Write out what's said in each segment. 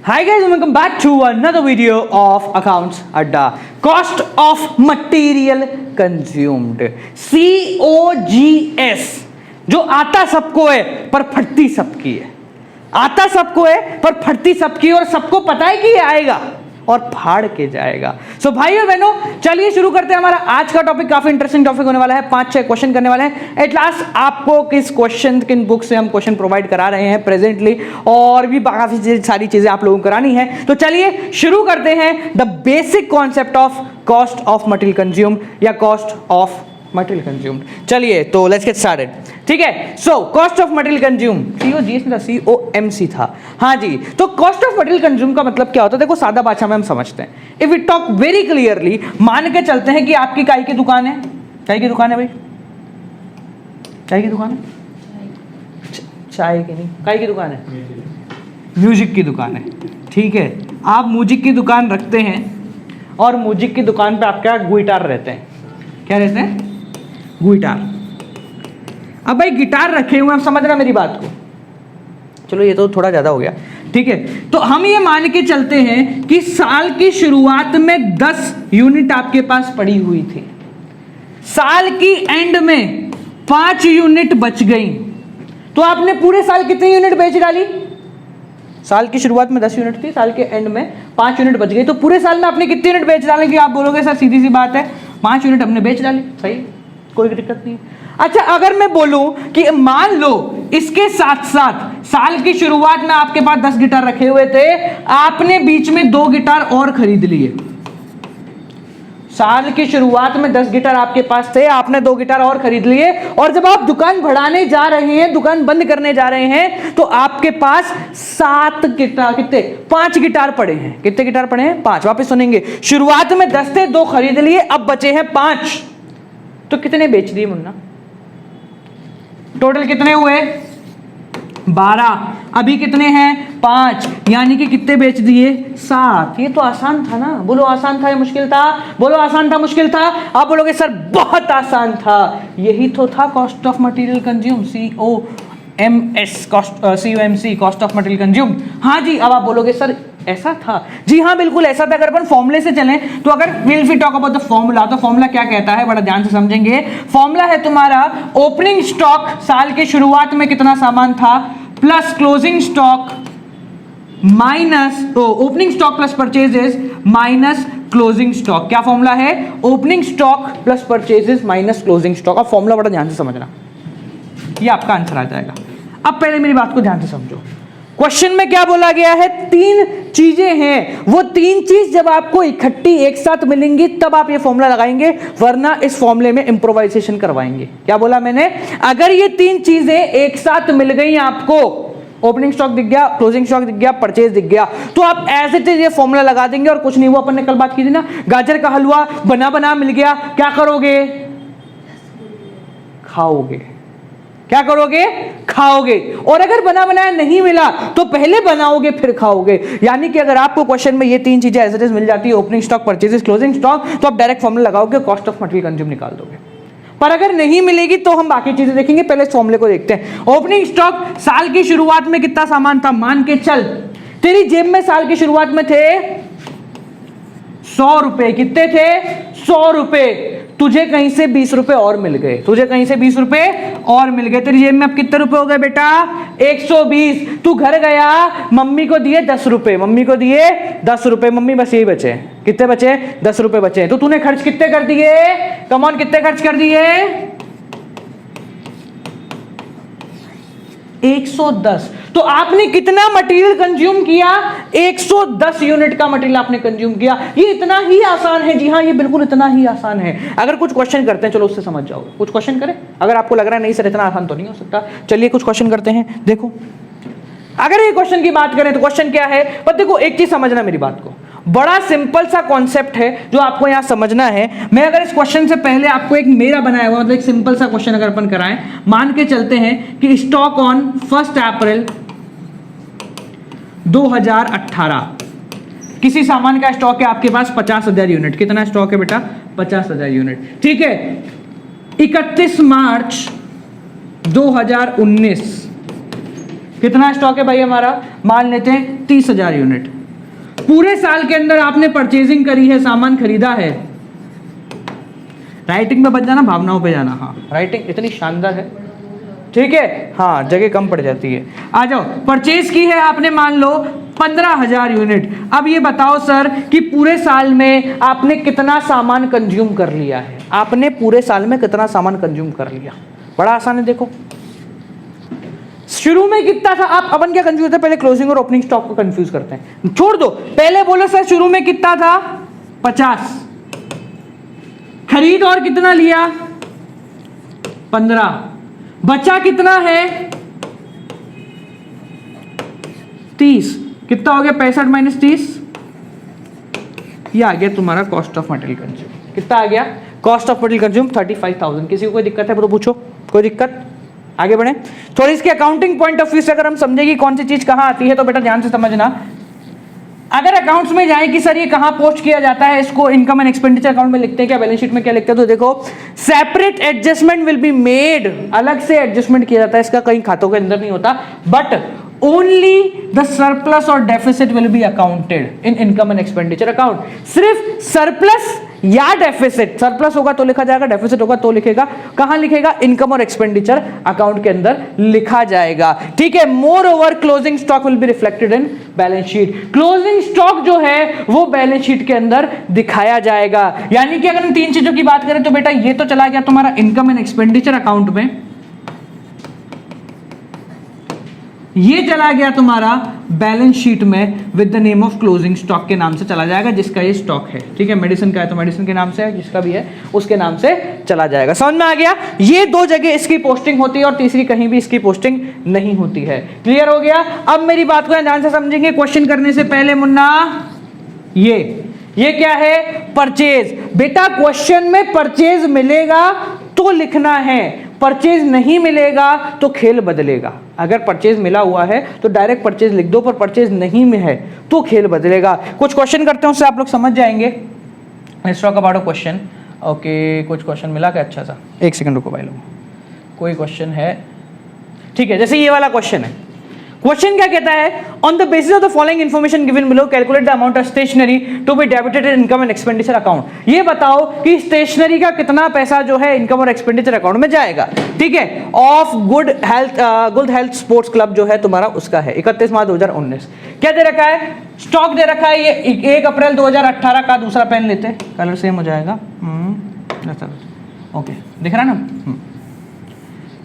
Hi guys and welcome back to another video of Accounts Adda. Cost of Material Consumed, COGS, जो आता सबको है पर फटती सबकी है। आता सबको है पर फटती सबकी, और सबको पता है कि ये आएगा और फाड़ के जाएगा। सो भाइयों बहनों, चलिए शुरू करते हैं। हमारा आज का टॉपिक काफी इंटरेस्टिंग टॉपिक होने वाला है। 5-6 क्वेश्चन करने वाले हैं। एट लास्ट आपको किस क्वेश्चन, किन बुक से हम क्वेश्चन प्रोवाइड करा रहे हैं प्रेजेंटली, और भी काफी सारी चीजें आप लोगों को करानी है। तो चलिए शुरू करते हैं। The basic concept of cost of material consume या कॉस्ट ऑफ मटेरियल कंज्यूम्ड। चलिए तो लेट्स गेट स्टार्टेड। ठीक है, so cost of material consume, COMC था। हाँ जी, तो कॉस्ट ऑफ मटेरियल कंज्यूम का मतलब क्या होता है? देखो सादा भाषा में हम समझते हैं। If we talk very clearly, मान के चलते हैं कि आपकी चाय की दुकान है। चाय की दुकान है भाई, चाय की दुकान है, चाय की नहीं, चाय की दुकान है, म्यूजिक की दुकान है। ठीक है, आप म्यूजिक की दुकान रखते हैं और म्यूजिक की दुकान पे आपके यहाँ गिटार रहते हैं। क्या रहते हैं? गिटार। अब भाई गिटार रखे हुए, आप समझना मेरी बात को। चलो ये तो थोड़ा ज्यादा हो गया। ठीक है, तो हम ये मान के चलते हैं कि साल की शुरुआत में 10 यूनिट आपके पास पड़ी हुई थी। साल की एंड में 5 यूनिट बच गई, तो आपने पूरे साल कितनी यूनिट बेच डाली? साल की शुरुआत में 10 यूनिट थी, साल के एंड में 5 यूनिट बच गई, तो पूरे साल में आपने कितनी यूनिट बेच डालेंगे? आप बोलोगे सर सीधी सी बात है, 5 यूनिट हमने बेच डाली। सही, कोई दिक्कत नहीं। अच्छा, अगर मैं बोलूं कि मान लो इसके साथ साथ साल की शुरुआत में आपके पास 10 गिटार रखे हुए थे, आपने बीच में 2 गिटार और खरीद लिए। साल की शुरुआत में 10 गिटार आपके पास थे, आपने 2 गिटार और खरीद लिए, और जब आप दुकान बढ़ाने जा रहे हैं, दुकान बंद करने जा रहे हैं, तो आपके पास 7 गिटार, कितने? 5 गिटार पड़े हैं। कितने गिटार पड़े हैं? 5। वापस सुनेंगे, शुरुआत में 10 थे, 2 खरीद लिए, अब बचे हैं 5। तो कितने बेच दिए मुन्ना? टोटल कितने हुए? 12। अभी कितने हैं? 5। यानी कि कितने बेच दिए? 7। ये तो आसान था ना? बोलो आसान था या मुश्किल था? बोलो आसान था मुश्किल था? आप बोलोगे सर बहुत आसान था। यही तो था cost of material consume, COMS, COMC, cost of material consume. हाँ जी, अब आप बोलोगे सर ऐसा था? जी हाँ, बिल्कुल ऐसा था। अगर अपन फॉर्मूले से चलें तो अगर will we talk about the formula, तो फॉर्मूला क्या कहता है, बड़ा ध्यान से समझेंगे। फॉर्मूला है तुम्हारा ओपनिंग स्टॉक, साल के शुरुआत में कितना सामान था, प्लस क्लोजिंग स्टॉक माइनस, तो opening stock plus purchases minus closing stock. क्या फॉर्मूला है? Opening stock plus purchases minus closing stock. अब फॉर्मूला बड़ा ध्यान से समझना, ये आपका आंसर आ जाएगा। अब पहले मेरी बात को ध्यान से समझो। क्वेश्चन में क्या बोला गया है? 3 चीजें हैं, वो 3 चीज जब आपको इकट्ठी एक साथ मिलेंगी तब आप ये फॉर्मूला लगाएंगे, वरना इस फॉर्मूले में इंप्रोवाइजेशन करवाएंगे। क्या बोला मैंने? अगर ये 3 चीजें एक साथ मिल गई आपको, ओपनिंग स्टॉक दिख गया, क्लोजिंग स्टॉक दिख गया, परचेज दिख गया, तो आप एज इट इज ये फॉर्मूला लगा देंगे और कुछ नहीं। वो अपन ने कल बात की थी ना, गाजर का हलवा बना मिल गया, क्या करोगे? खाओगे। क्या करोगे? खाओगे। और अगर बना बनाया नहीं मिला तो पहले बनाओगे फिर खाओगे। यानी कि अगर आपको क्वेश्चन में ये 3 चीजें एज इट इज मिल जाती है, opening stock, purchases, closing stock, तो आप डायरेक्ट फॉर्मूला लगाओगे, कॉस्ट ऑफ मटेरियल कंज्यूम निकाल दोगे। पर अगर नहीं मिलेगी तो हम बाकी चीजें देखेंगे। पहले इस फॉर्मूले को देखते हैं। ओपनिंग स्टॉक, साल की शुरुआत में कितना सामान था? मान के चल तेरी जेब में साल की शुरुआत में थे 100 रुपए। कितने थे? 100 रुपए। तुझे कहीं से 20 रुपए और मिल गए, तुझे कहीं से 20 रुपए और मिल गए। तेरी जेब में अब कितने रुपए हो गए बेटा? 120। तू घर गया, मम्मी को दिए 10 रुपए, मम्मी को दिए 10 रुपए, मम्मी बस यही बचे। कितने बचे? 10 रुपए बचे। तो तूने खर्च कितने कर दिए? कम ऑन, कितने खर्च कर दिए? 110। तो आपने कितना मटेरियल कंज्यूम किया? 110 यूनिट का मटेरियल आपने कंज्यूम किया। ये इतना ही आसान है। जी हाँ, ये बिल्कुल इतना ही आसान है। अगर कुछ क्वेश्चन करते हैं, चलो उससे समझ जाओगे। कुछ क्वेश्चन करें, अगर आपको लग रहा है नहीं सर इतना आसान तो नहीं हो सकता, चलिए कुछ क्वेश्चन करते हैं। देखो, अगर ये क्वेश्चन की बात करें तो क्वेश्चन क्या है? पर देखो एक चीज समझना मेरी बात को, बड़ा सिंपल सा कॉन्सेप्ट है जो आपको यहां समझना है। मैं अगर इस क्वेश्चन से पहले आपको एक मेरा बनाया हुआ, मतलब एक सिंपल सा क्वेश्चन अगर अपन कराएं, मान के चलते हैं कि स्टॉक ऑन 1 अप्रैल 2018, किसी सामान का स्टॉक है आपके पास 50,000 यूनिट। कितना स्टॉक है बेटा? 50,000 यूनिट। ठीक है, 31 मार्च 2019 कितना स्टॉक है भाई हमारा? मान लेते हैं 30,000 यूनिट। पूरे साल के अंदर आपने परचेजिंग करी है, सामान खरीदा है। राइटिंग में बच जाना, भावनाओं पे जाना। हाँ, राइटिंग इतनी शानदार है, ठीक है। हाँ, जगह कम पड़ जाती है। आ जाओ, परचेज की है आपने मान लो 15,000 यूनिट। अब ये बताओ सर कि पूरे साल में आपने कितना सामान कंज्यूम कर लिया है। आपने पूरे साल में कितना सामान कंज्यूम कर लिया। बड़ा आसान है, देखो शुरू में कितना था। आप अपन क्या कंफ्यूज है, पहले क्लोजिंग और ओपनिंग स्टॉक को कंफ्यूज करते हैं। छोड़ दो, पहले बोलो सर शुरू में कितना था 50, खरीद और कितना लिया 15, बचा कितना है 30, कितना हो गया 65 माइनस 30, ये आ गया तुम्हारा कॉस्ट ऑफ मटेरियल कंज्यूम। कितना आ गया कॉस्ट ऑफ मटेरियल कंज्यूम 35,000। किसी को कोई दिक्कत है तो पूछो, कोई दिक्कत। आगे बढ़े। थोड़ी इसके अकाउंटिंग पॉइंट ऑफ व्यू से अगर हम समझेगी कौन सी चीज कहां आती है तो बेटा ध्यान से समझना। अगर अकाउंट्स में जाए कि सर ये कहां पोस्ट किया जाता है, इसको इनकम एंड एक्सपेंडिचर अकाउंट में लिखते हैं क्या, बैलेंस शीट में क्या लिखते हैं, तो देखो separate adjustment will be made, अलग से एडजस्टमेंट किया जाता है, इसका कहीं खातों के अंदर नहीं होता। बट ओनली द सरप्लस और deficit will be accounted in income and expenditure account. सिर्फ सरप्लस या डेफिसिट, सरप्लस होगा तो लिखा जाएगा, डेफिसिट होगा तो लिखेगा, कहां लिखेगा, इनकम और एक्सपेंडिचर अकाउंट के अंदर लिखा जाएगा, ठीक है। More over closing stock will be reflected in balance sheet. Closing stock जो है वो बैलेंस शीट के अंदर दिखाया जाएगा। यानी कि अगर हम तीन चीजों की बात करें तो बेटा ये तो चला गया तुम्हारा इनकम एंड एक्सपेंडिचर अकाउंट में, ये चला गया तुम्हारा बैलेंस शीट में with the name of closing stock के नाम से चला जाएगा, जिसका ये स्टॉक है, ठीक है। मेडिसिन का है तो मेडिसिन के नाम से है, जिसका भी है उसके नाम से चला जाएगा। समझ में आ गया। ये दो जगह इसकी पोस्टिंग होती है और तीसरी कहीं भी इसकी पोस्टिंग नहीं होती है। क्लियर हो गया। अब मेरी बात को ध्यान से समझेंगे क्वेश्चन करने से पहले। मुन्ना ये क्या है, परचेज। बेटा क्वेश्चन में परचेज मिलेगा तो लिखना है, परचेज नहीं मिलेगा तो खेल बदलेगा। अगर परचेज मिला हुआ है तो डायरेक्ट परचेज लिख दो, पर परचेज नहीं में है तो खेल बदलेगा। कुछ क्वेश्चन करते हैं, उससे आप लोग समझ जाएंगे। Let's talk about a question. Okay, कुछ क्वेश्चन मिला क्या अच्छा सा, एक सेकंड रुको भाई लोग, कोई क्वेश्चन है, ठीक है। जैसे ये वाला क्वेश्चन है, क्वेश्चन क्या कहता है, on the basis of the following information given below calculate the amount of stationery to be debited in income and expenditure account. ये बताओ कि स्टेशनरी का कितना पैसा जो है इनकम और एक्सपेंडिचर अकाउंट में जाएगा, ठीक है। Of good health sports club जो है तुम्हारा उसका है 31 मार्च 2019। क्या दे रखा है, स्टॉक दे रखा है, ये 1 अप्रैल 2018 का। दूसरा पेन लेते, कलर सेम हो जाएगा। ओके, दिख रहा ना।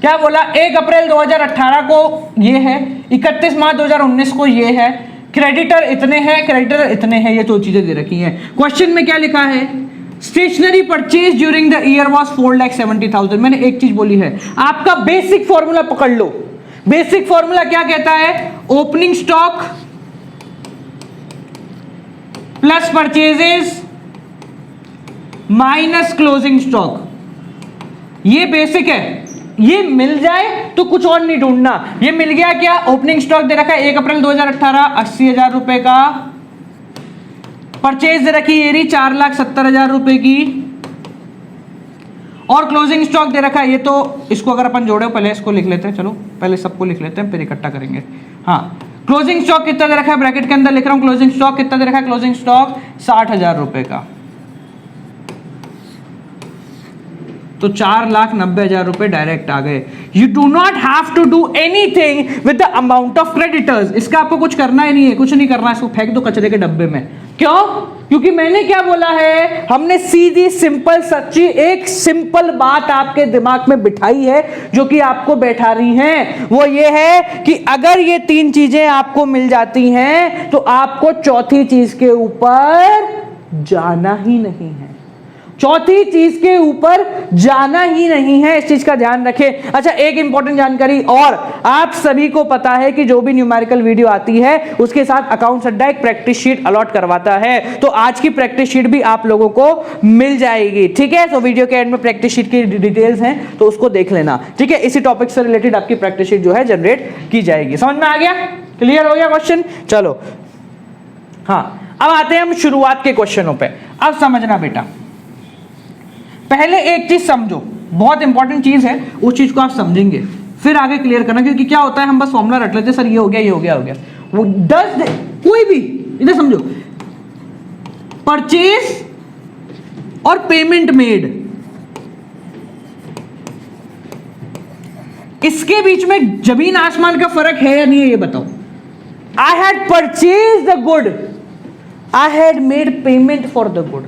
क्या बोला, 1 अप्रैल 2018 को ये है, 31 मार्च 2019 को ये है, क्रेडिटर इतने हैं, क्रेडिटर इतने हैं, ये दो चीजें दे रखी हैं। क्वेश्चन में क्या लिखा है, stationery purchase during the year was 4,70,000। मैंने एक चीज बोली है, आपका बेसिक फॉर्मूला पकड़ लो। बेसिक फॉर्मूला क्या कहता है, opening stock plus purchases minus closing stock. ये बेसिक है, ये मिल जाए तो कुछ और नहीं ढूंढना। ये मिल गया क्या, ओपनिंग स्टॉक दे रखा है 1 अप्रैल 2018 80,000 रुपए का, परचेज दे रखी ये रही 4,70,000 रुपए की, और क्लोजिंग स्टॉक दे रखा है ये तो, इसको अगर अपन जोड़े पहले इसको लिख लेते हैं, चलो पहले सबको लिख लेते हैं फिर इकट्ठा करेंगे। हाँ, क्लोजिंग स्टॉक कितना दे रखा है, ब्रैकेट के अंदर लिख रहा हूं, क्लोजिंग स्टॉक कितना दे रखा है, क्लोजिंग स्टॉक 60,000 रुपए का, तो 4,90,000 रुपए डायरेक्ट आ गए। You do not have to do anything with the amount of creditors. इसका आपको कुछ करना ही नहीं है, कुछ नहीं करना, इसको फेंक दो कचरे के डब्बे में। क्यों, क्योंकि मैंने क्या बोला है, हमने सीधी सिंपल सच्ची एक सिंपल बात आपके दिमाग में बिठाई है, जो कि आपको बैठा रही है। वो ये है कि अगर ये तीन चीजें आपको मिल जाती हैं तो आपको चौथी चीज के ऊपर जाना ही नहीं है, चौथी चीज के ऊपर जाना ही नहीं है। इस चीज का ध्यान रखें। अच्छा, एक इंपॉर्टेंट जानकारी और, आप सभी को पता है कि जो भी न्यूमेरिकल वीडियो आती है उसके साथ अकाउंट्स अड्डा एक प्रैक्टिस शीट अलॉट करवाता है, तो आज की प्रैक्टिस शीट भी आप लोगों को मिल जाएगी, ठीक है। तो वीडियो के एंड में प्रैक्टिस शीट की डिटेल्स हैं तो उसको देख लेना, ठीक है। इसी टॉपिक से रिलेटेड आपकी प्रैक्टिस शीट जो है जनरेट की जाएगी। समझ में आ गया, क्लियर हो गया क्वेश्चन। चलो हाँ, अब आते हैं हम शुरुआत के क्वेश्चनों पे। अब समझना बेटा, पहले एक चीज समझो, बहुत इंपॉर्टेंट चीज है, उस चीज को आप समझेंगे फिर आगे क्लियर करना। क्योंकि क्या होता है, हम बस फॉर्मूला रट लेते हैं, सर ये हो गया, ये हो गया, हो गया। वो कोई भी इधर समझो, परचेज और पेमेंट मेड, इसके बीच में जमीन आसमान का फर्क है या नहीं है ये बताओ। I had purchase the good, I had made payment for the good,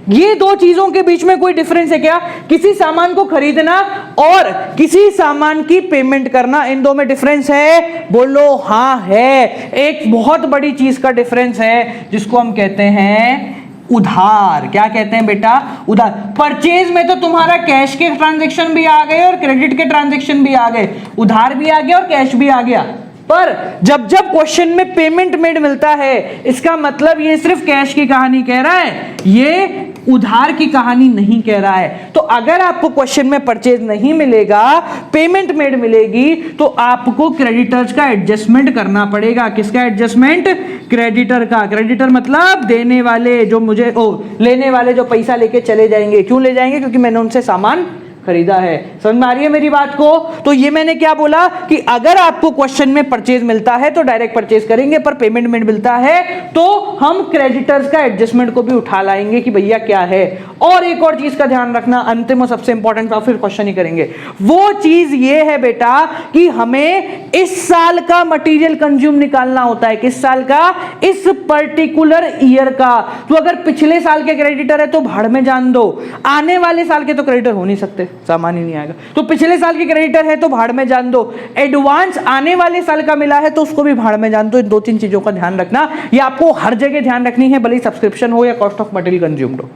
ये दो चीजों के बीच में कोई डिफरेंस है क्या? किसी सामान को खरीदना और किसी सामान की पेमेंट करना, इन दो में डिफरेंस है? बोलो हाँ है। एक बहुत बड़ी चीज का डिफरेंस है जिसको हम कहते हैं उधार। क्या कहते हैं बेटा? उधार। परचेज में तो तुम्हारा कैश के ट्रांजैक्शन भी आ गए और क्रेडिट के ट्रांजैक्शन भी आ गए, उधार भी आ गया और कैश भी आ गया। पर जब जब क्वेश्चन में पेमेंट मेड मिलता है, इसका मतलब ये सिर्फ कैश की कहानी कह रहा है, ये उधार की कहानी नहीं कह रहा है। तो अगर आपको क्वेश्चन में परचेज नहीं मिलेगा, पेमेंट मेड मिलेगी, तो आपको क्रेडिटर्स का एडजस्टमेंट करना पड़ेगा। किसका एडजस्टमेंट? क्रेडिटर का। क्रेडिटर मतलब देने वाले, जो मुझे लेने वाले जो पैसा लेके चले जाएंगे। क्यों ले जाएंगे? क्योंकि मैंने उनसे सामान खरीदा है। समझ में आ रही है मेरी बात को? तो ये मैंने क्या बोला कि अगर आपको क्वेश्चन में परचेज मिलता है तो डायरेक्ट परचेज करेंगे, पर पेमेंट में मिलता है तो हम क्रेडिटर्स का एडजस्टमेंट को भी उठा लाएंगे कि भैया क्या है। और एक और चीज का ध्यान रखना, अंतिम और सबसे इंपॉर्टेंट, और फिर क्वेश्चन ही करेंगे। वो चीज ये है बेटा कि हमें इस साल का मटेरियल कंज्यूम निकालना होता है। किस साल का? इस पर्टिकुलर ईयर का। तो अगर पिछले साल के क्रेडिटर है तो भाड़ में जान दो, आने वाले साल के तो क्रेडिटर हो नहीं सकते, सामान ही नहीं आएगा। तो पिछले साल की क्रेडिटर है तो भाड़ में जान दो, एडवांस आने वाले साल का मिला है तो उसको भी भाड़ में जान दो। इन दो तीन चीजों का ध्यान रखना, ये आपको हर जगह ध्यान रखनी है, भले सब्सक्रिप्शन हो या कॉस्ट ऑफ मटेरियल कंज्यूम्ड हो।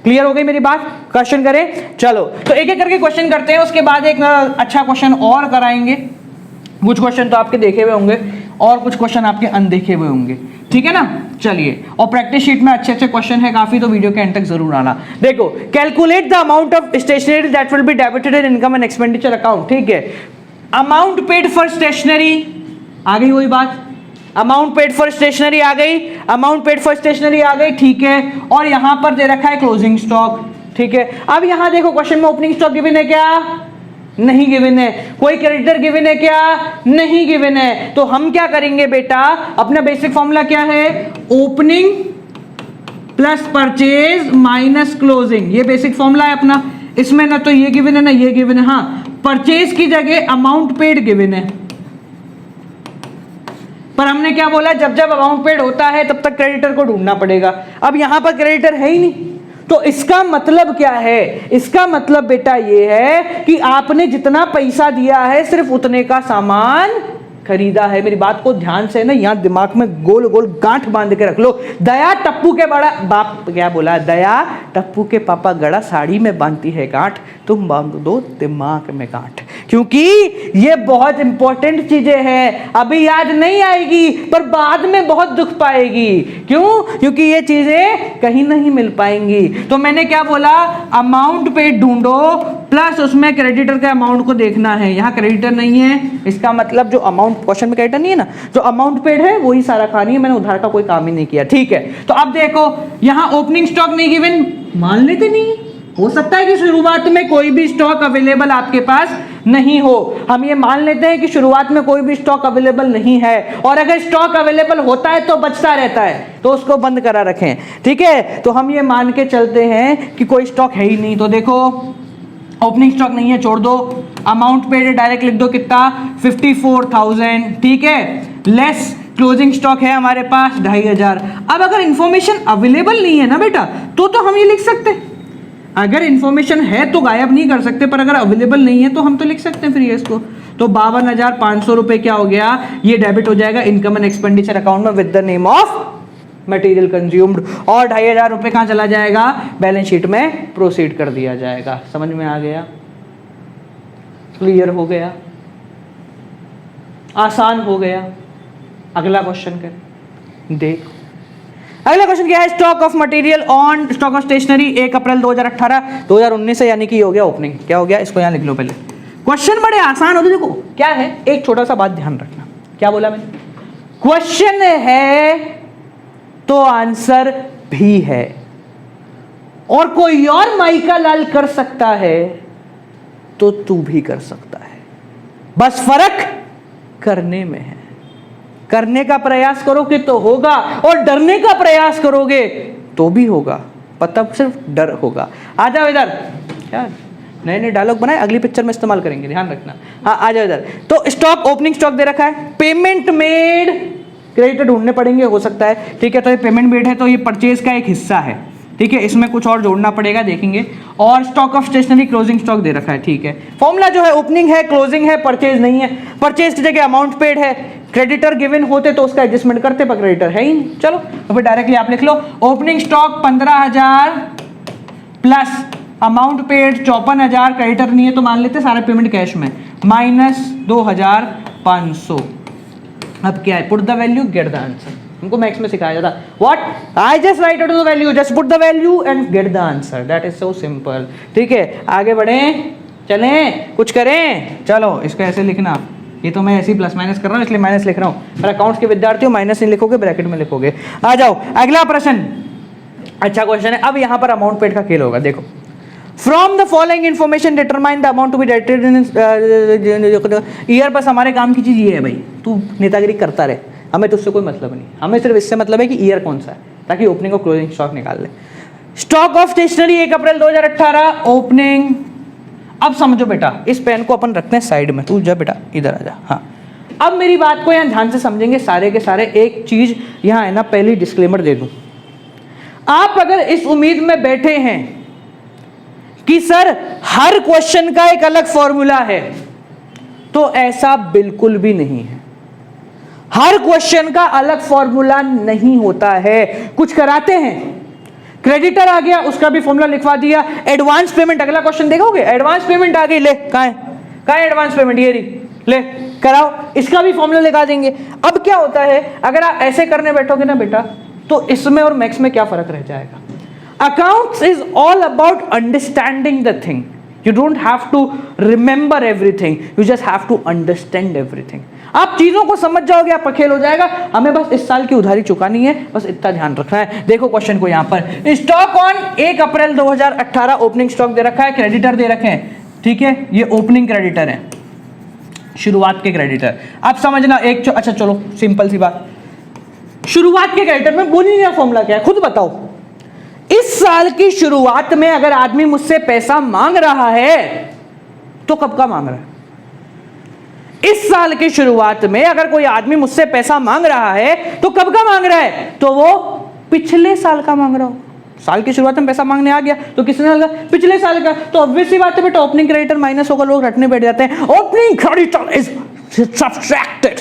क्लियर हो गई मेरी बात? क्वेश्चन करें? चलो तो एक एक करके क्वेश्चन करते हैं, उसके बाद एक अच्छा क्वेश्चन और कराएंगे। कुछ क्वेश्चन तो आपके देखे हुए होंगे और कुछ क्वेश्चन आपके अनदेखे हुए होंगे, ठीक है ना? चलिए, और प्रैक्टिस शीट में अच्छे अच्छे क्वेश्चन है काफी, तो वीडियो के एंड तक जरूर आना। देखो, calculate the amount of stationery that will be debited in income and expenditure account. ठीक है, अमाउंट पेड फॉर स्टेशनरी आ गई, वही बात, अमाउंट पेड फॉर स्टेशनरी आ गई, अमाउंट पेड फॉर स्टेशनरी आ गई, ठीक है। और यहां पर दे रखा है क्लोजिंग स्टॉक, ठीक है। अब यहां देखो क्वेश्चन में ओपनिंग स्टॉक गिवन है क्या? नहीं गिवन है। कोई क्रेडिटर गिवन है क्या? नहीं गिवन है। तो हम क्या करेंगे बेटा, अपना बेसिक फॉर्मूला क्या है? Opening plus purchase minus closing, ये बेसिक फॉर्मूला है अपना। इसमें ना तो ये गिवन है ना ये गिवन है। हाँ, परचेज की जगह अमाउंट पेड गिवन है, पर हमने क्या बोला, जब जब अमाउंट पेड होता है तब तक क्रेडिटर को ढूंढना पड़ेगा। अब यहां पर क्रेडिटर है ही नहीं, तो इसका मतलब क्या है? इसका मतलब बेटा ये है कि आपने जितना पैसा दिया है सिर्फ उतने का सामान खरीदा है। मेरी बात को ध्यान से ना यहां दिमाग में गोल गोल गांठ बांध के रख लो। दया टप्पू के बड़ा बाप क्या बोला? दया टप्पू के पापा गड़ा साड़ी में बांधती है गांठ, तुम बांध दो दिमाग में गांठ, क्योंकि ये बहुत इंपॉर्टेंट चीजें हैं। अभी याद नहीं आएगी पर बाद में बहुत दुख पाएगी। क्यों? क्योंकि ये चीजें कहीं नहीं मिल पाएंगी। तो मैंने क्या बोला, अमाउंट पेड ढूंढो प्लस उसमें क्रेडिटर के अमाउंट को देखना है। यहां क्रेडिटर नहीं है, इसका मतलब जो अमाउंट, क्वेश्चन में क्रेडिटर नहीं है ना, जो अमाउंट पेड है वही सारा कहानी है, मैंने उधार का कोई काम ही नहीं किया। ठीक है, तो अब देखो यहां ओपनिंग स्टॉक नहीं गिवन, मान लेते नहीं, हो सकता है कि शुरुआत में कोई भी स्टॉक अवेलेबल आपके पास नहीं हो। हम ये मान लेते हैं कि शुरुआत में कोई भी स्टॉक अवेलेबल नहीं है, और अगर स्टॉक अवेलेबल होता है तो बचता रहता है, तो उसको बंद करा रखें। ठीक है, तो हम ये मान के चलते हैं कि कोई स्टॉक है ही नहीं। तो देखो ओपनिंग स्टॉक नहीं है, छोड़ दो। अमाउंट पेड डायरेक्ट लिख दो, कितना? 54,000, ठीक है, लेस क्लोजिंग स्टॉक है हमारे पास 2,500। अब अगर इंफॉर्मेशन अवेलेबल नहीं है ना बेटा, तो हम ये लिख सकते हैं। अगर इंफॉर्मेशन है तो गायब नहीं कर सकते, पर अगर अवेलेबल नहीं है तो हम तो लिख सकते हैं फिर ये इसको। तो 52,500 रुपए क्या हो गया, ये डेबिट हो जाएगा इनकम एंड एक्सपेंडिचर अकाउंट में with the name of material consumed, और 2,500 रुपए कहां चला जाएगा? बैलेंस शीट में प्रोसीड कर दिया जाएगा। समझ में आ गया? क्लियर हो गया? आसान हो गया? अगला क्वेश्चन कर देख। अगला क्वेश्चन क्या है? Stock of material on stock of stationery 1 अप्रैल 2018 2019 से, यानी कि हो गया ओपनिंग। क्या हो गया? इसको यहां लिख लो पहले। क्वेश्चन बड़े आसान होते, देखो क्या है, एक छोटा सा बात ध्यान रखना। क्या बोला मैंने? क्वेश्चन है तो आंसर भी है, और कोई और माइका लाल कर सकता है तो तू भी कर सकता है, बस फर्क करने में है। करने का प्रयास करोगे तो होगा, और डरने का प्रयास करोगे तो भी होगा, पता सिर्फ डर होगा। आ जाओ इधर, यार नए नए डायलॉग बनाए, अगली पिक्चर में इस्तेमाल करेंगे, ध्यान रखना। हाँ आ जाओ इधर। तो स्टॉक ओपनिंग स्टॉक दे रखा है, पेमेंट मेड क्रेडिटर ढूंढने पड़ेंगे, हो सकता है, ठीक है। तो ये पेमेंट मेड है तो ये परचेज का एक हिस्सा है, ठीक है, इसमें कुछ और जोड़ना पड़ेगा, देखेंगे। और stock of stationery closing stock दे रखा है, ठीक है। फॉर्मूला जो है ओपनिंग है, क्लोजिंग है, परचेज नहीं है। परचेज की जगह अमाउंट पेड है, क्रेडिटर गिवन होते तो उसका एडजस्टमेंट करते, पर क्रेडिटर है ही नहीं। चलो तो फिर डायरेक्टली आप लिख लो opening stock 15,000 plus amount paid 54,000, creditor नहीं है तो मान लेते सारे पेमेंट कैश में, माइनस 2,500। अब क्या है, put the value get the answer. हमको मैथ्स में सिखाया जाता, what I just right out the value, just put the value and get the answer, that is so simple. ठीक है, आगे बढ़ें, चलें, कुछ करें। चलो इसको ऐसे लिखना, ये तो मैं ऐसे ही प्लस माइनस कर रहा हूँ इसलिए माइनस लिख रहा हूँ, पर अकाउंट्स के विद्यार्थियों माइनस नहीं लिखोगे, ब्रैकेट में लिखोगे। आ जाओ अगला प्रश्न, अच्छा क्वेश्चन है। अब यहाँ पर अमाउंट पेड का खेल होगा, देखो। From the following information determine the amount to be dated in year. बस हमारे काम की चीज़ ये है भाई, तू नेतागिरी करता रहे, हमें तुझसे कोई मतलब नहीं, हमें सिर्फ इससे मतलब है कि ईयर कौन सा है, ताकि ओपनिंग और क्लोजिंग स्टॉक निकाल ले। Stock of stationery 1 April 2018 opening. अब समझो बेटा, इस पेन को अपन रखते हैं साइड में, तू जा बेटा इधर आ जा। हाँ अब मेरी बात को यहाँ ध्यान से समझेंगे सारे के सारे। एक चीज यहाँ है ना, पहली डिस्क्लेमर दे दूं, आप अगर इस उम्मीद में बैठे हैं कि सर हर क्वेश्चन का एक अलग फॉर्मूला है, तो ऐसा बिल्कुल भी नहीं है। हर क्वेश्चन का अलग फॉर्मूला नहीं होता है, कुछ कराते हैं, क्रेडिटर आ गया उसका भी फॉर्मूला लिखवा दिया, एडवांस पेमेंट, अगला क्वेश्चन देखोगे, एडवांस पेमेंट आ गई, ले कहां है एडवांस पेमेंट, ये रही, ले कराओ, इसका भी फॉर्मूला लगा देंगे। अब क्या होता है, अगर आप ऐसे करने बैठोगे ना बेटा, तो इसमें और मैथ्स में क्या फर्क रह जाएगा। Accounts is all about understanding the thing. You don't have to remember everything. You just have to understand everything. आप चीजों को समझ जाओगे, आपका खेल हो जाएगा। हमें बस इस साल की उधारी चुकानी है, बस इतना ध्यान रखना है। देखो क्वेश्चन को यहाँ पर, stock on 1 April 2018 opening stock दे रखा है, क्रेडिटर दे रखे हैं, ठीक है, ये ओपनिंग क्रेडिटर है, शुरुआत के क्रेडिटर। आप समझना एक अच्छा चलो सिंपल सी बात, शुरुआत के क्रेडिटर में बोल नहीं रहा फॉर्मूला क्या है, खुद बताओ। इस साल की शुरुआत में अगर आदमी मुझसे पैसा मांग रहा है तो कब का मांग रहा है? इस साल की शुरुआत में अगर कोई आदमी मुझसे पैसा मांग रहा है तो कब का मांग रहा है? तो वो पिछले साल का मांग रहा हो। साल की शुरुआत में पैसा मांगने आ गया तो किसने साल का? पिछले साल का। तो ऑब्वियस सी बात है बेटा, ओपनिंग क्रेडिटर माइनस होगा, लोग रटने बैठ जाते हैं। Opening creditor is subtracted,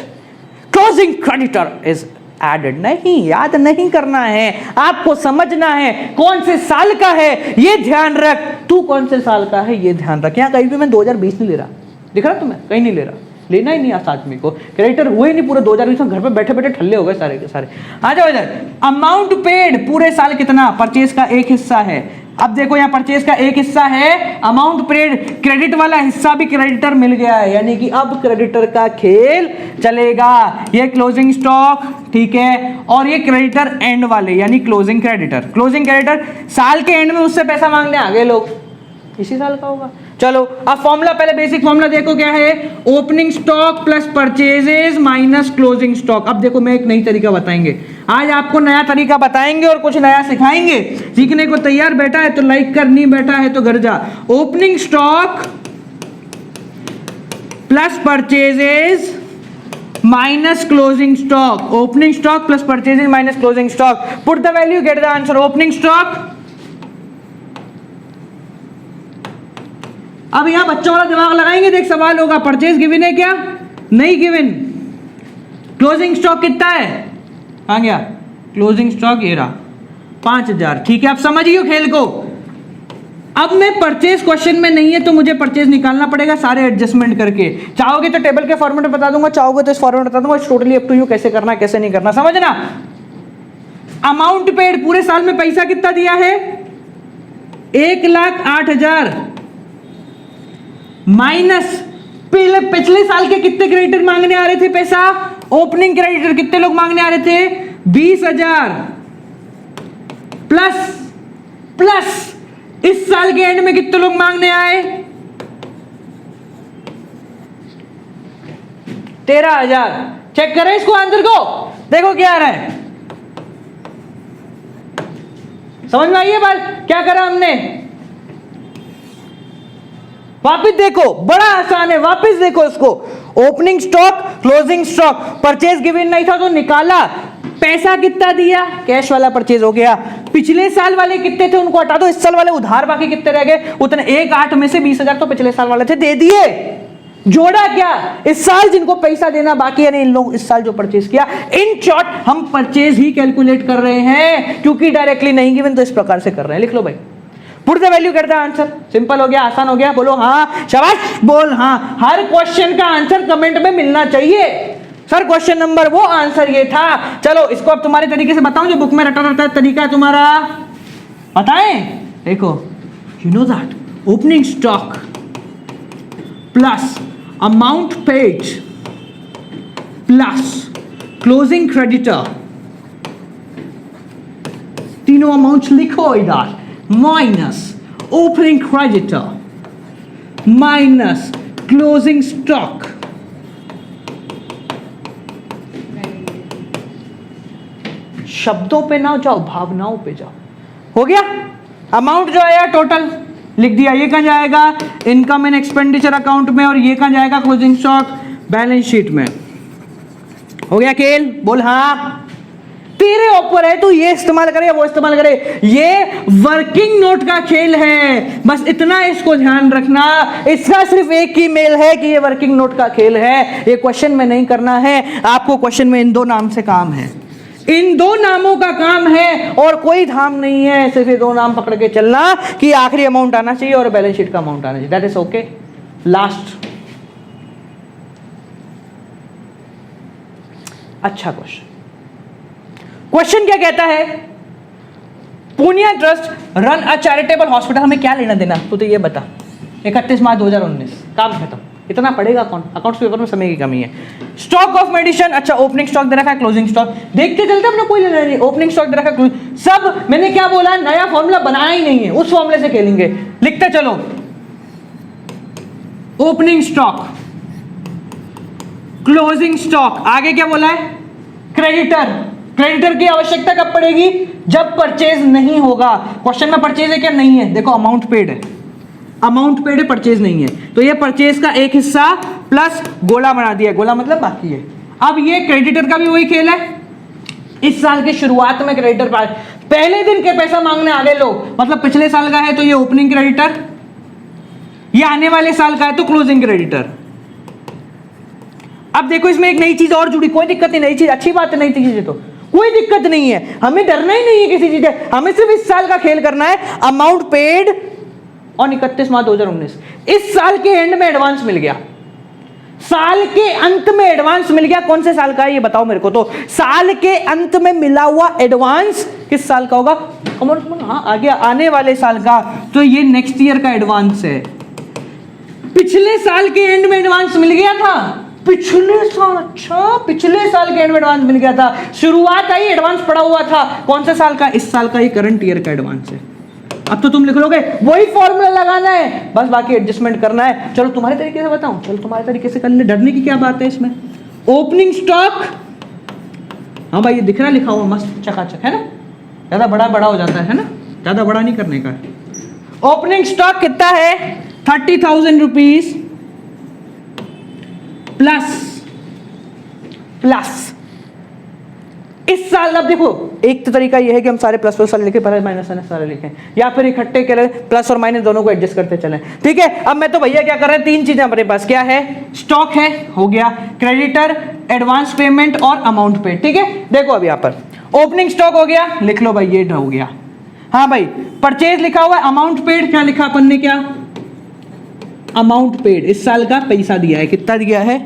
closing creditor is added. नहीं, याद नहीं करना है, आपको समझना है कौन से साल का है ये ध्यान रख। तू कौन से साल का है ये ध्यान रख। यहाँ कहीं भी मैं 2020 नहीं ले रहा, दिख रहा तुम्हें? कहीं नहीं ले रहा, लेना ही नहीं आज आदमी को। क्रेडिटर हुए नहीं पूरे 2020 में, घर पे बैठे बैठे ठल्ले हो गए सारे के सारे। आ जाओ इधर, अमाउंट पेड पूरे साल कितना? परचेज का एक हिस्सा है। अब देखो यहाँ परचेज का एक हिस्सा है, अमाउंट पेड, क्रेडिट वाला हिस्सा भी क्रेडिटर मिल गया है, यानी कि अब क्रेडिटर का खेल चलेगा। ये क्लोजिंग स्टॉक, ठीक है, और ये क्रेडिटर एंड वाले यानी क्लोजिंग क्रेडिटर। क्लोजिंग क्रेडिटर साल के एंड में उससे पैसा मांगने आ गए लोग, इसी साल का होगा। चलो अब फॉर्मूला, पहले बेसिक फॉर्मूला देखो क्या है, opening stock plus purchases minus closing stock. अब देखो मैं एक नई तरीका बताएंगे आज, आपको नया तरीका बताएंगे और कुछ नया सिखाएंगे। सीखने को तैयार बैठा है तो लाइक कर, नहीं बैठा है तो घर जा। Opening stock plus purchases minus closing stock, opening stock plus purchases minus closing stock. Put the value, get the answer. Opening stock, अब यहां बच्चों वाला दिमाग लगाएंगे, देख सवाल होगा, परचेज गिवन है क्या? नहीं गिवन। क्लोजिंग स्टॉक कितना है? कहां गया क्लोजिंग स्टॉक? ये रहा 5,000, ठीक है। आप समझिए खेल को। अब मैं परचेज क्वेश्चन में नहीं है तो मुझे परचेज निकालना पड़ेगा सारे एडजस्टमेंट करके। चाहोगे तो टेबल के फॉर्मेट में बता दूंगा, चाहोगे तो इस फॉर्मेट में बता दूंगा, टोटली अप टू यू कैसे करना है कैसे नहीं करना, समझना। अमाउंट पेड, पूरे साल में पैसा कितना दिया है? 1,08,000 माइनस पिछले साल के कितने क्रेडिटर मांगने आ रहे थे पैसा? ओपनिंग क्रेडिटर कितने लोग मांगने आ रहे थे? 20,000 प्लस इस साल के एंड में कितने लोग मांगने आए? 13,000। चेक करें इसको आंसर को, देखो क्या आ रहा है। समझ में आई है बात? क्या करा हमने? वापिस देखो, बड़ा आसान है, वापिस देखो इसको। Opening stock, closing stock, purchase given नहीं था तो निकाला, पैसा कितना दिया, कैश वाला परचेज हो गया। पिछले साल वाले कितने थे उनको हटा दो, इस साल वाले उधार बाकी कितने रह गए उतने, 1/8 में से 20,000 तो पिछले साल वाले थे, दे दिए। जोड़ा क्या, इस साल जिनको पैसा देना बाकी है, नहीं इन लोग इस साल जो परचेज किया। इन शॉर्ट हम परचेज ही कैलकुलेट कर रहे हैं, क्योंकि डायरेक्टली नहीं गिवन तो इस प्रकार से कर रहे हैं। लिख लो भाई, पुट द वैल्यू करता है आंसर। सिंपल हो गया, आसान हो गया। बोलो हाँ, शाबाश, बोल हाँ। हर क्वेश्चन का आंसर कमेंट में मिलना चाहिए। सर क्वेश्चन नंबर वो, आंसर ये था। चलो इसको अब तुम्हारे तरीके से बताऊं, जो बुक में रटा रहता है तरीका है तुम्हारा, बताएं। देखो, you know that opening stock plus amount paid plus closing creditor, तीनों अमाउंट लिखो इधर, minus opening creditor minus closing stock, शब्दों पे ना जाओ, भावनाओं पे जाओ। हो गया? अमाउंट जो आया टोटल लिख दिया, ये कहां जाएगा, इनकम एंड एक्सपेंडिचर अकाउंट में, और ये कहां जाएगा, क्लोजिंग स्टॉक बैलेंस शीट में। हो गया खेल? बोल हाँ। तेरे ऊपर है, तू ये इस्तेमाल करे वो इस्तेमाल करे, ये वर्किंग नोट का खेल है, बस इतना इसको ध्यान रखना। इसका सिर्फ एक ही मेल है कि ये वर्किंग नोट का खेल है, ये क्वेश्चन में नहीं करना है आपको। क्वेश्चन में इन दो नाम से काम है, इन दो नामों का काम है, और कोई धाम नहीं है, सिर्फ ये दो नाम पकड़ के चलना कि आखिरी अमाउंट आना चाहिए और बैलेंस शीट का अमाउंट आना चाहिए। That is okay. लास्ट, अच्छा क्वेश्चन क्या कहता है, Poonia trust run a charitable hospital. हमें क्या लेना देना, तो ये बता। 31 मार्च 2019, काम खत्म। इतना पढ़ेगा कौन, अकाउंट्स पेपर में समय की कमी है। स्टॉक ऑफ मेडिसिन, अच्छा ओपनिंग स्टॉक दे रखा है, क्लोजिंग स्टॉक देखते चलते, अपने कोई लेना नहीं। ओपनिंग स्टॉक दे रखा है, सब मैंने क्या बोला, नया फॉर्मूला बनाया ही नहीं है, उस फॉर्मूले से खेलेंगे। लिखते चलो, ओपनिंग स्टॉक, क्लोजिंग स्टॉक, आगे क्या बोला है, क्रेडिटर। क्रेडिटर की आवश्यकता कब पड़ेगी, जब परचेज नहीं होगा। क्वेश्चन में परचेज है क्या, नहीं है। देखो अमाउंट पेड है, अमाउंट पेड है, परचेज नहीं है, तो ये परचेज का एक हिस्सा प्लस गोला बना दिया, गोला मतलब बाकी है। अब ये क्रेडिटर का भी वही खेल है, इस साल की शुरुआत में क्रेडिटर पहले दिन के पैसा मांगने आ गए लोग, मतलब पिछले साल का है तो ये ओपनिंग क्रेडिटर, ये आने वाले साल का है तो क्लोजिंग क्रेडिटर। अब देखो इसमें एक नई चीज और जुड़ी, कोई दिक्कत नहीं, नई चीज अच्छी बात है, नई चीज है तो कोई दिक्कत नहीं है, हमें डरना ही नहीं है किसी चीज से, हमें सिर्फ इस साल का खेल करना है। अमाउंट पेड और 31 मार्च 2019, इस साल के एंड में एडवांस मिल गया, साल के अंत में एडवांस मिल गया। कौन से साल का है ये बताओ मेरे को, तो साल के अंत में मिला हुआ एडवांस किस साल का होगा, हाँ आ गया, आने वाले साल का, तो ये नेक्स्ट ईयर का एडवांस है। पिछले साल के एंड में एडवांस मिल गया था, पिछले साल, अच्छा पिछले साल के एंड में एडवांस मिल गया था, शुरुआत आई एडवांस पड़ा हुआ था, कौन से साल का, इस साल का, ये करंट ईयर का एडवांस है। अब तो तुम लिख लोगे, वही फॉर्मूला लगाना है, बस बाकी एडजस्टमेंट करना है। चलो तुम्हारे तरीके से बताऊं, चलो तुम्हारे तरीके से कर ले, डरने की क्या बात है इसमें। ओपनिंग स्टॉक, हाँ भाई ये दिख रहा लिखा हुआ मस्त चकाचक है ना, ज्यादा बड़ा बड़ा हो जाता है ना, ज्यादा बड़ा नहीं करने का। ओपनिंग स्टॉक कितना है, 30,000 रुपीज प्लस इस साल। अब देखो एक तो तरीका ये है कि हम सारे प्लस प्लस सारे लिखे, पर माइनस सारे लिखें, या फिर इकट्ठे के प्लस और माइनस दोनों को एडजस्ट करते चलें, ठीक है। अब मैं तो भैया क्या कर रहे हैं, तीन चीजें हमारे पास, क्या है, स्टॉक है, हो गया, क्रेडिटर, एडवांस पेमेंट और अमाउंट पेड, ठीक है। देखो अब यहाँ पर ओपनिंग स्टॉक हो गया, लिख लो भाई ये हो गया। हाँ भाई परचेज लिखा हुआ है, अमाउंट पेड क्या लिखा अपन ने, क्या अमाउंट पेड, इस साल का पैसा दिया है, कितना दिया है,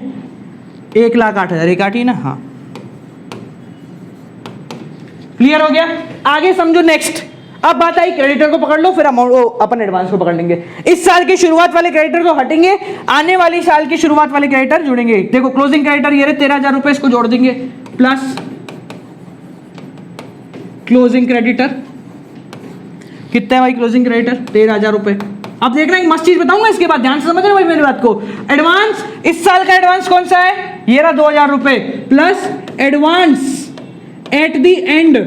1,08,000, 1,08,000 ना, हाँ क्लियर हो गया। आगे समझो नेक्स्ट, अब बात आई क्रेडिटर को पकड़ लो, फिर अमाउंट अपन एडवांस को पकड़ लेंगे। इस साल की शुरुआत वाले क्रेडिटर तो हटेंगे, आने वाली साल की शुरुआत वाले क्रेडिटर जुड़ेंगे। देखो क्लोजिंग क्रेडिटर ये रहे 13,000 रुपए, इसको जोड़ देंगे, प्लस क्लोजिंग क्रेडिटर कितना है भाई, क्लोजिंग क्रेडिटर 13,000 रुपए। अब देखना एक मस्त चीज बताऊंगा इसके बाद, ध्यान से समझना भाई मेरी बात को। एडवांस, इस साल का एडवांस कौन सा है, ये रहा 2,000 रुपए, plus advance at the end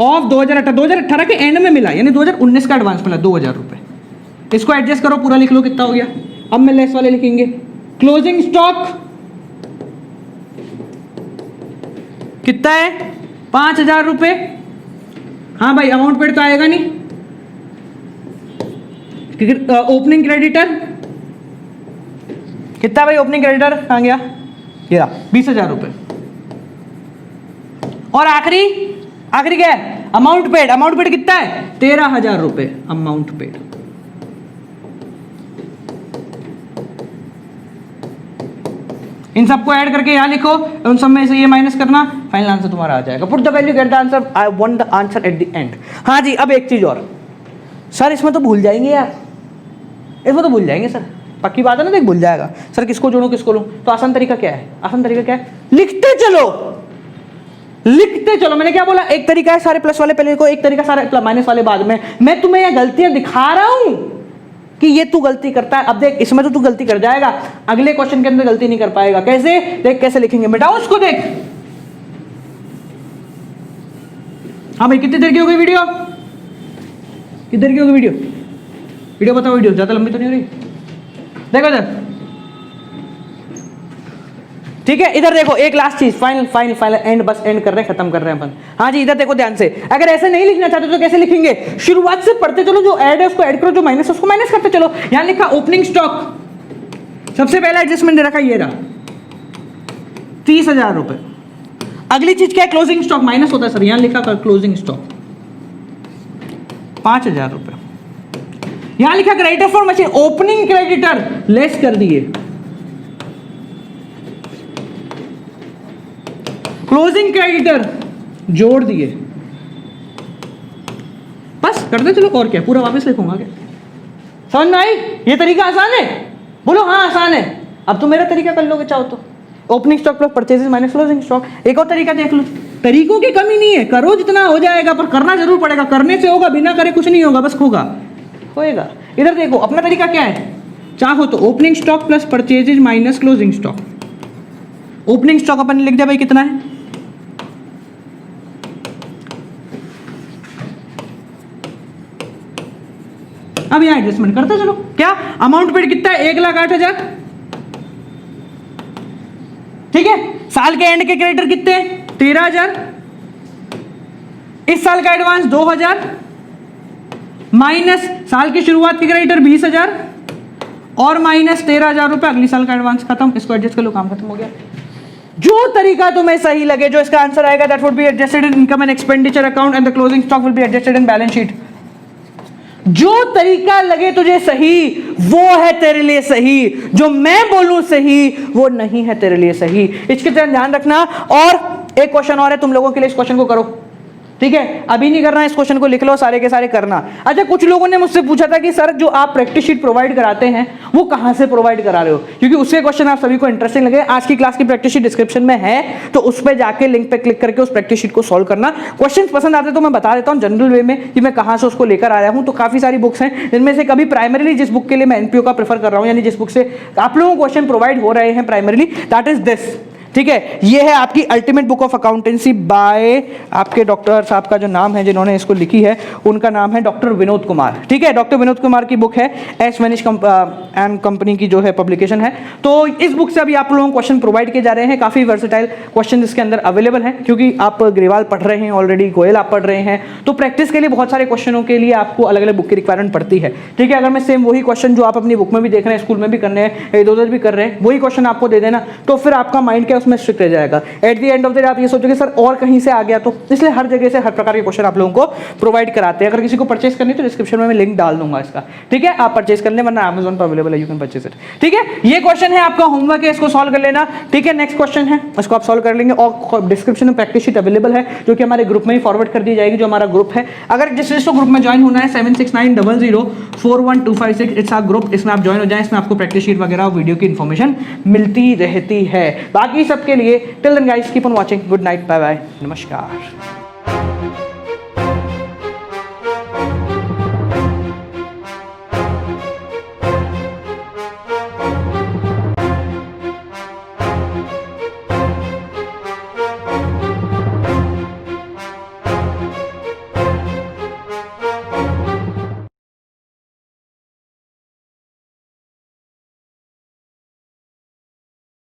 of 2018 के एंड में मिला, यानी 2019 का एडवांस मिला 2000 रुपये। इसको एडजस्ट करो, पूरा लिख लो कितना हो गया। अब मैं लेस वाले लिखेंगे। क्लोजिंग स्टॉक कितना है? 5000 रुपये। हाँ भाई, अमाउंट पेड तो आएगा नहीं। ओपनिंग क्रेडिटर कितना भाई? ओपनिंग क्रेडिटर कहाँ गया? ये 20,000 रुपये। और आखिरी क्या है? Amount paid. अमाउंट पेड कितना है? 13,000 रुपये अमाउंट पेड। इन सबको ऐड करके यहां लिखो, उन सब में से ये माइनस करना, फाइनल आंसर तुम्हारा आ जाएगा। Put the value, get the answer, I want the answer at the end. हाँ जी, अब एक चीज और सर, इसमें तो भूल जाएंगे यार, इसमें तो भूल जाएंगे सर, पक्की बात है ना, देख भूल जाएगा सर, किसको जोड़ूं किसको लूं। तो आसान तरीका क्या है? आसान तरीका क्या है? लिखते चलो, लिखते चलो। मैंने क्या बोला? एक तरीका है सारे प्लस वाले पहले को, एक तरीका सारे माइनस वाले बाद में। मैं तुम्हें ये गलतियां दिखा रहा हूं कि ये तू गलती करता है। अब देख, इसमें तो तू गलती कर जाएगा, अगले क्वेश्चन के अंदर गलती नहीं कर पाएगा। कैसे? देख कैसे लिखेंगे बेटा उसको, देख। हाँ भाई, कितनी देर की हो गई वीडियो? कितनी देर की हो गई वीडियो? वीडियो बताओ, वीडियो ज्यादा लंबी तो नहीं हो रही? देखो इधर, ठीक है, इधर देखो, एक लास्ट चीज, फाइनल एंड, बस एंड कर रहे हैं, खत्म कर रहे हैं अपन। हाँ जी, इधर देखो ध्यान से। अगर ऐसे नहीं लिखना चाहते तो कैसे लिखेंगे? शुरुआत से पढ़ते चलो, जो ऐड है उसको ऐड करो, जो माइनस है उसको माइनस करते चलो। यहां लिखा ओपनिंग स्टॉक, सबसे पहला एडजस्टमेंट दे रखा ये रहा 30,000 रुपए। अगली चीज क्या है? क्लोजिंग स्टॉक माइनस होता है सर, यहां लिखा क्लोजिंग स्टॉक 5,000 रुपए। यहां लिखा creditor for machine, opening creditor less कर दिए, क्लोजिंग क्रेडिटर जोड़ दिए, बस करते चलो। और क्या, पूरा वापस लिखूंगा क्या? समझ में आई? ये तरीका आसान है? बोलो हाँ आसान है। अब तो मेरा तरीका कर लोगे चाहो तो, opening stock plus purchases minus closing stock. एक और तरीका देख लो, तरीकों की कमी नहीं है, करो जितना हो जाएगा, पर करना जरूर पड़ेगा। करने से होगा, बिना करे कुछ नहीं होगा, बस होएगा। इधर देखो, अपना तरीका क्या है? चाहो तो opening stock plus purchases minus closing stock. Opening stock अपन ने लिख दिया भाई, कितना है? अब यहां एडजस्टमेंट करते चलो। क्या अमाउंट पेड कितना है? 1,08,000। ठीक है, साल के एंड के क्रेडिटर कितने हैं? 13,000। इस साल का एडवांस 2,000 माइनस साल की शुरुआत के क्रेडिटर 20,000 और माइनस 13,000 रुपए अगली साल का एडवांस। खत्म, इसको एडजस्ट कर लो, काम खत्म हो गया। जो तरीका तुम्हें सही लगे, जो इसका आंसर आएगा, that would be adjusted in income and expenditure account and the closing stock will be adjusted in balance sheet. जो तरीका लगे तुझे सही, वो है तेरे लिए सही। जो मैं बोलूं सही, वो नहीं है तेरे लिए सही। इसकी तरह ध्यान रखना। और एक क्वेश्चन और है तुम लोगों के लिए, इस क्वेश्चन को करो, ठीक है? अभी नहीं करना, इस क्वेश्चन को लिख लो, सारे के सारे करना। अच्छा, कुछ लोगों ने मुझसे पूछा था कि सर जो आप प्रैक्टिस शीट प्रोवाइड कराते हैं वो कहां से प्रोवाइड करा रहे हो, क्योंकि उसके क्वेश्चन आप सभी को इंटरेस्टिंग लगे। आज की क्लास की प्रैक्टिस शीट डिस्क्रिप्शन में है, तो उस पर जाके लिंक पे क्लिक करके उस प्रैक्टिस शीट को सॉल्व करना। क्वेश्चन पसंद आते तो मैं बता देता हूँ जनरल वे में कि मैं कहां से उसको लेकर आया हूं। तो काफी सारी बुक्स हैं, जिनमें से कभी प्राइमरीली जिस बुक के लिए मैं एनपीओ का प्रेफर कर रहा हूं, यानी जिस बुक से आप लोगों को क्वेश्चन प्रोवाइड हो रहे हैं प्राइमरीली, दैट इज दिस। ठीक है, ये है आपकी ultimate book of accountancy by आपके डॉक्टर साहब का जो नाम है, जिन्होंने इसको लिखी है, उनका नाम है डॉक्टर विनोद कुमार। ठीक है, डॉक्टर विनोद कुमार की बुक है, एस वैनिश एंड कंपनी की जो है पब्लिकेशन है। तो इस बुक से अभी आप लोगों को क्वेश्चन प्रोवाइड किए जा रहे हैं। काफी वर्सेटाइल क्वेश्चन इसके अंदर अवेलेबल हैं, क्योंकि आप ग्रेवाल पढ़ रहे हैं ऑलरेडी, गोयल आप पढ़ रहे हैं, तो प्रैक्टिस के लिए बहुत सारे क्वेश्चनों के लिए आपको अलग अलग बुक की रिक्वायरमेंट पड़ती है। ठीक है, अगर मैं सेम वही क्वेश्चन जो आप अपनी बुक में भी देख रहे हैं, स्कूल में भी करने हैं, इधर उधर भी कर रहे हैं, वही क्वेश्चन आपको दे देना, तो फिर आपका माइंड क्या उसमें स्ट्रिक्ट रह जाएगा। At the end of the day आप ये सोचोगे सर और कहीं से आ गया, तो इसलिए हर जगह से हर प्रकार के क्वेश्चन आप लोगों को प्रोवाइड कराते हैं। अगर किसी को परचेस करनी है तो डिस्क्रिप्शन में मैं लिंक डाल दूंगा इसका। ठीक है, आप परचेस कर लें, वरना अमेज़न पर अवेलेबल है, यू कैन परचेस इट। ठीक है, ये क्वेश्चन है आपका होमवर्क है, इसको सॉल्व कर लेना। ठीक है, नेक्स्ट क्वेश्चन है, इसको आप सॉल्व कर लेंगे, और डिस्क्रिप्शन में प्रैक्टिस शीट अवेलेबल है, जो कि हमारे ग्रुप में ही फॉरवर्ड कर दी जाएगी, जो हमारा ग्रुप है। अगर जिसको ग्रुप में ज्वाइन होना है 7690041256, इट्स आवर ग्रुप, इसमें आप ज्वाइन हो जाएं। इसमें आपको प्रैक्टिस शीट वगैरह वीडियो की इन्फॉर्मेशन मिलती रहती है। बाकी सबके लिए till then guys keep on watching, good night, bye bye, नमस्कार।